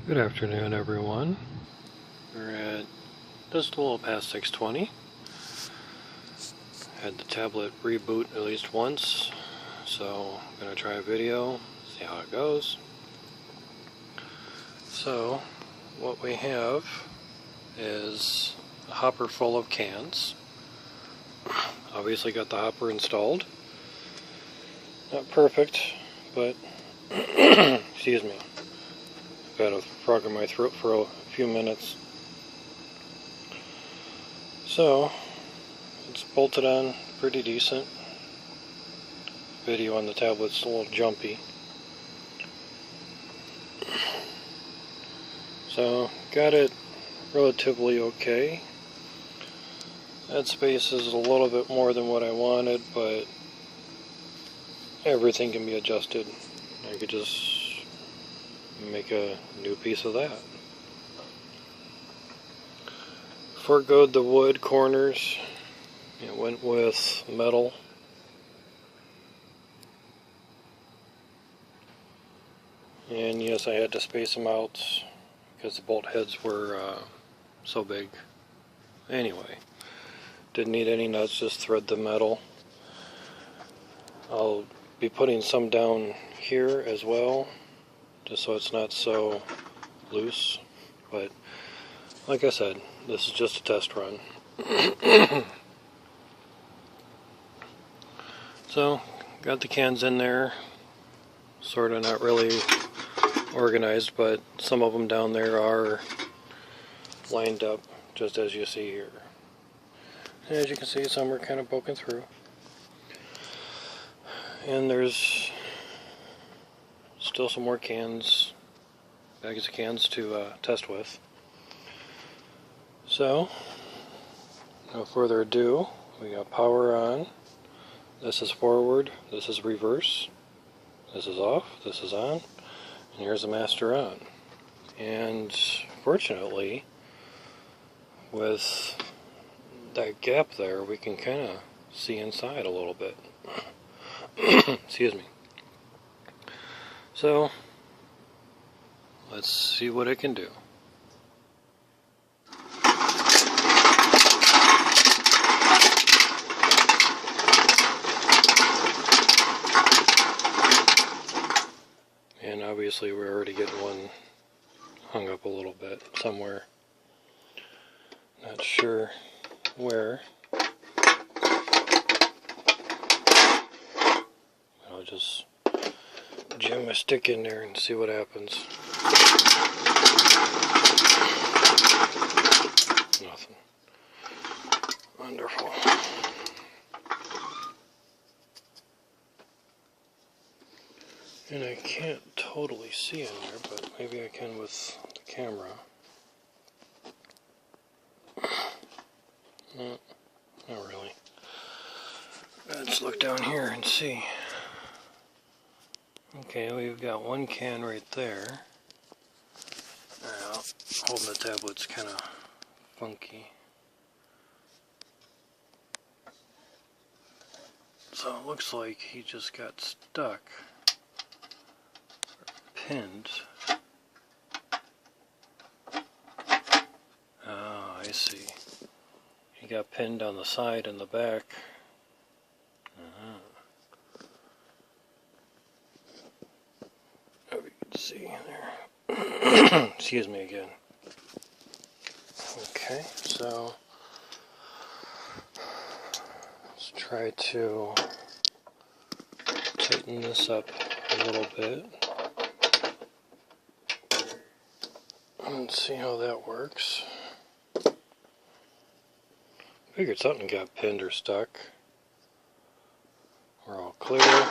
Good afternoon, everyone. We're at just a little past 6:20. Had the tablet reboot at least once, so I'm going to try a video, see how it goes. So, what we have is a hopper full of cans. Obviously got the hopper installed. Not perfect, but excuse me. I've had a frog in my throat for a few minutes. So, it's bolted on pretty decent. Video on the tablet's a little jumpy. So, got it relatively okay. That space is a little bit more than what I wanted, but everything can be adjusted. I could just make a new piece of that. Forgoed the wood corners. It went with metal. And yes, I had to space them out because the bolt heads were so big. Anyway, didn't need any nuts, just thread the metal. I'll be putting some down here as well, just so it's not so loose. But like I said, this is just a test run. So, got the cans in there, sort of not really organized, but some of them down there are lined up, just as you see here. And as you can see, some are kind of poking through. And there's still some more cans, bags of cans to test with. So, no further ado, we got power on. This is forward, this is reverse, this is off, this is on, and here's the master on. And fortunately, with that gap there, we can kind of see inside a little bit. Excuse me. So, let's see what it can do. And obviously we're already getting one hung up a little bit somewhere. Not sure where. I'll just jam my stick in there and see what happens. Nothing. Wonderful. And I can't totally see in there, but maybe I can with the camera. No, not really. Let's look down here and see. Okay, we've got one can right there. Now, holding the tablet's kind of funky. So it looks like he just got stuck. Pinned. Oh, I see. He got pinned on the side and the back. Oh, you can see there. Excuse me again. Okay, so let's try to tighten this up a little bit. Let's see how that works. Figured something got pinned or stuck. We're all clear.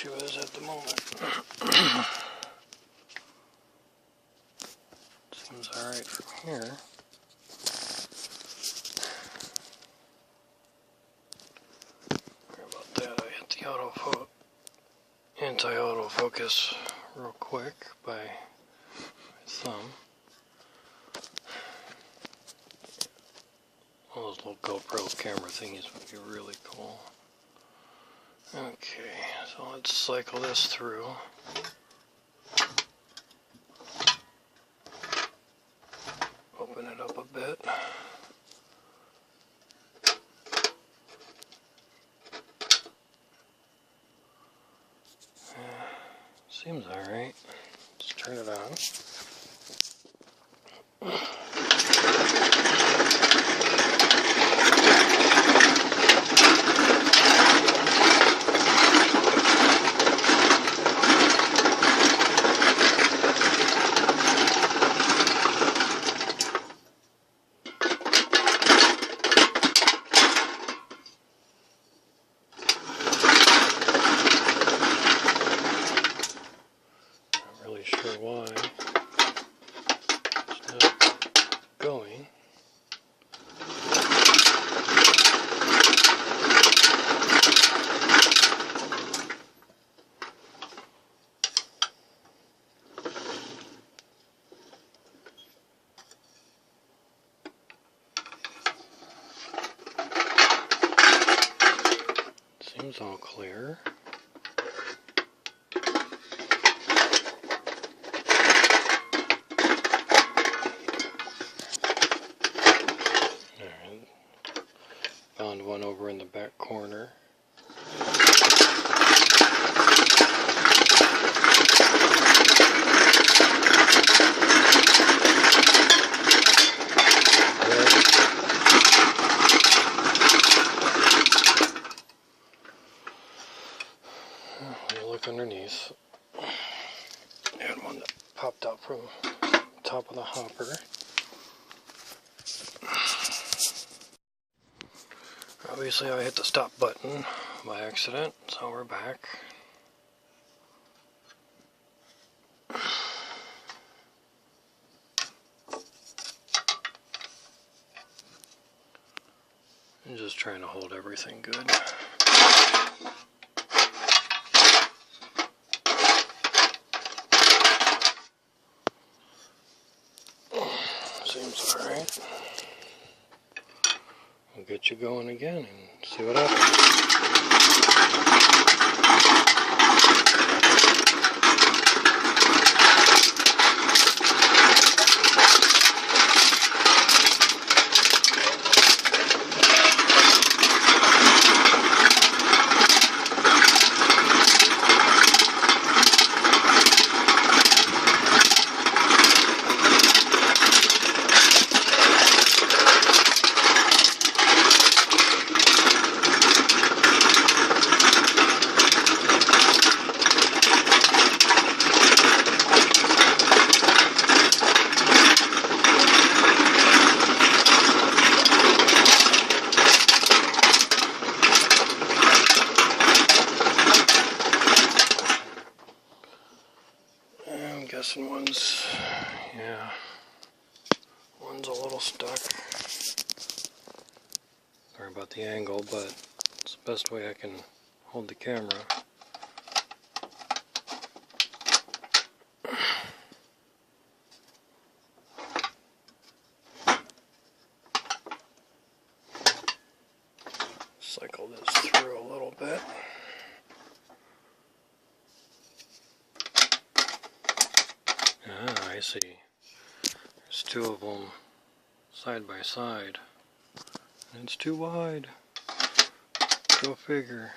issue is at the moment. Seems alright from here. Sorry about that, I hit the anti-autofocus real quick by my thumb. One of those little GoPro camera thingies would be really cool. Okay, so let's cycle this through. Open it up a bit. Seems alright. Let's turn it on. Why it's not going. Seems all clear. Found one over in the back corner. When you look underneath, I had one that popped out from the top of the hopper. Obviously I hit the stop button by accident, so we're back. I'm just trying to hold everything good. Seems alright. We'll get you going again and see what happens. I'm guessing one's a little stuck. Sorry about the angle, but it's the best way I can hold the camera. Cycle this through a little bit. Ah, I see. There's two of them side by side. And it's too wide. Go figure.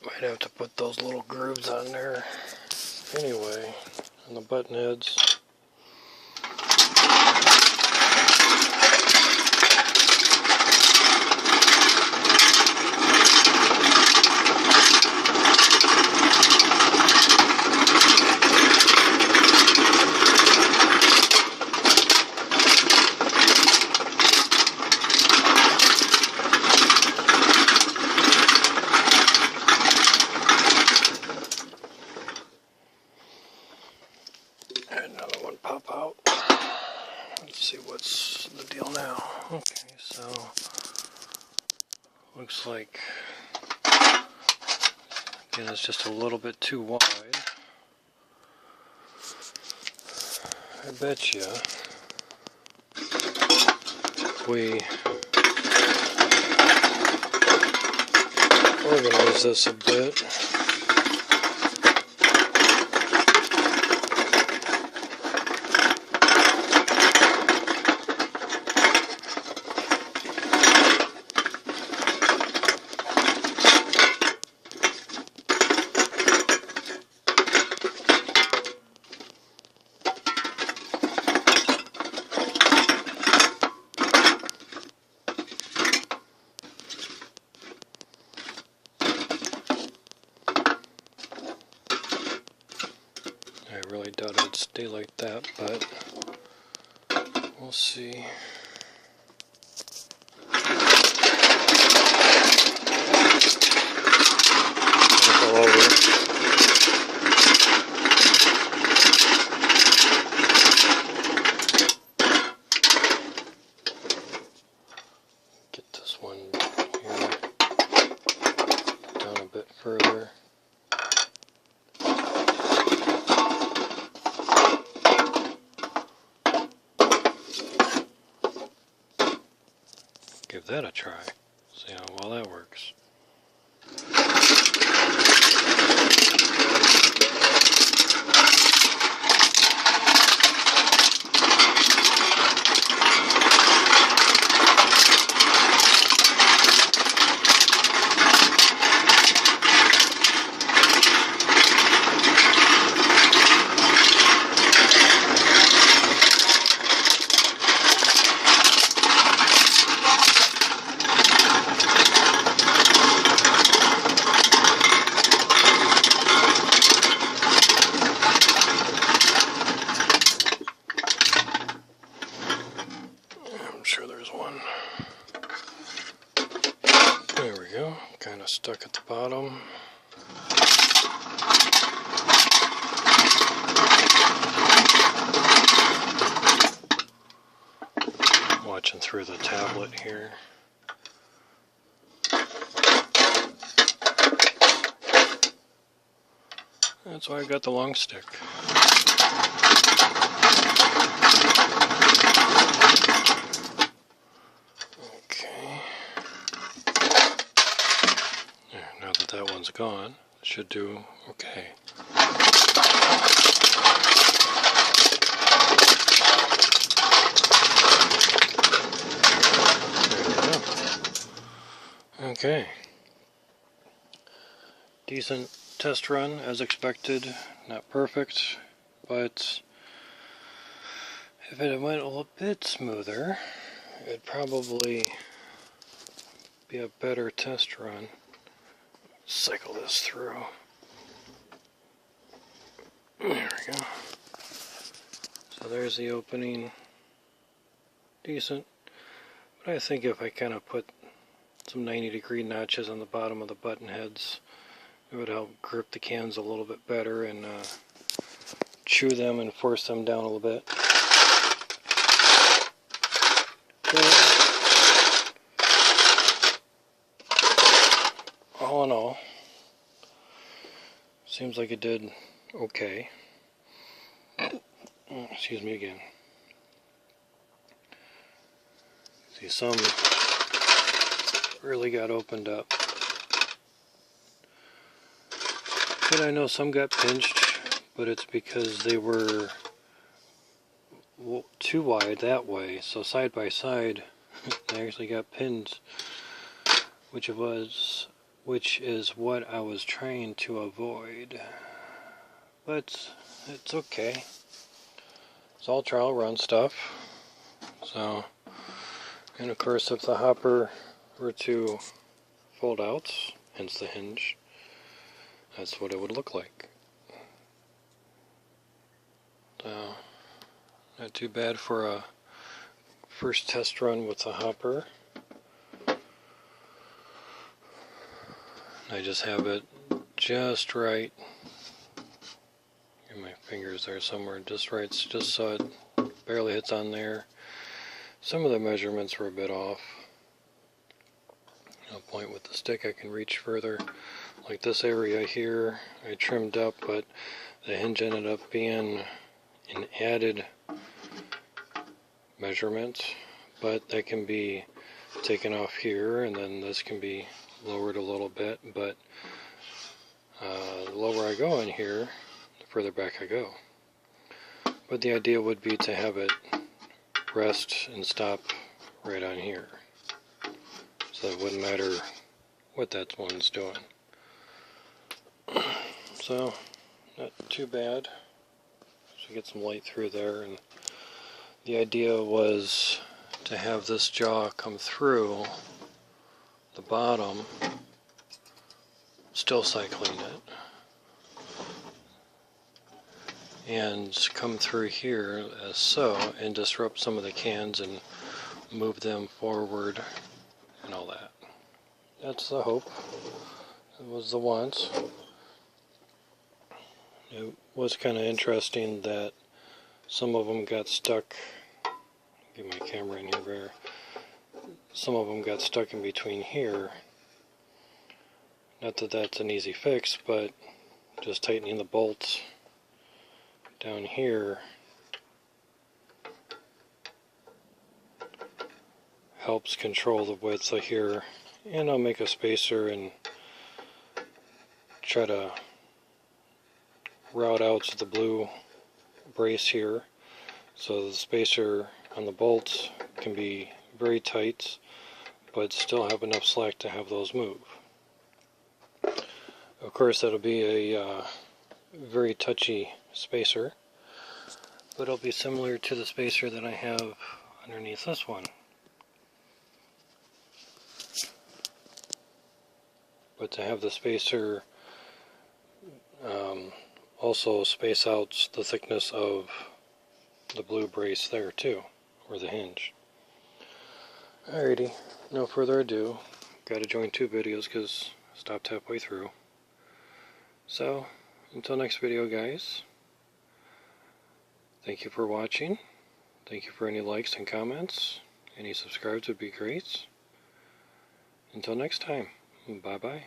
Might have to put those little grooves on there anyway, on the button heads. Let's see what's the deal now. Okay, so looks like again it's just a little bit too wide. I bet you we organize this a bit. I really doubt it'd stay like that, but we'll see. All over. Get this one here down a bit further. Give that a try. See how well that works. Sure there's one. There we go. Kind of stuck at the bottom. Watching through the tablet here. That's why I got the long stick. Now that that one's gone, it should do okay. There we go. Okay. Decent test run as expected. Not perfect, but if it went a little bit smoother, it'd probably be a better test run. Cycle this through. There we go. So there's the opening. Decent. But I think if I kind of put some 90-degree notches on the bottom of the button heads, it would help grip the cans a little bit better and chew them and force them down a little bit. All in all, seems like it did okay. Excuse me again. See, some really got opened up. But I know some got pinched, but it's because they were too wide that way. So side by side, they actually got pinned, which is what I was trying to avoid. But it's okay. It's all trial run stuff. So, and of course if the hopper were to fold out, hence the hinge, that's what it would look like. So, not too bad for a first test run with the hopper. I just have it just right. Get my fingers there somewhere, just right, just so it barely hits on there. Some of the measurements were a bit off. I'll point with the stick, I can reach further. Like this area here, I trimmed up, but the hinge ended up being an added measurement, but that can be taken off here, and then this can be lowered a little bit, but the lower I go in here, the further back I go. But the idea would be to have it rest and stop right on here, so it wouldn't matter what that one's doing. So, not too bad. So get some light through there, and the idea was to have this jaw come through the bottom, still cycling it, and come through here as so, and disrupt some of the cans and move them forward and all that. That's the hope. It was the want. It was kind of interesting that some of them got stuck. Get my camera in here there. Some of them got stuck in between here. Not that that's an easy fix, but just tightening the bolts down here helps control the width of here. And I'll make a spacer and try to route out the blue brace here, so the spacer on the bolts can be very tight but still have enough slack to have those move. Of course, that'll be a very touchy spacer, but it'll be similar to the spacer that I have underneath this one. But to have the spacer also space out the thickness of the blue brace there too, or the hinge. Alrighty, no further ado. Gotta join two videos because I stopped halfway through. So, until next video, guys, thank you for watching. Thank you for any likes and comments. Any subscribes would be great. Until next time, bye bye.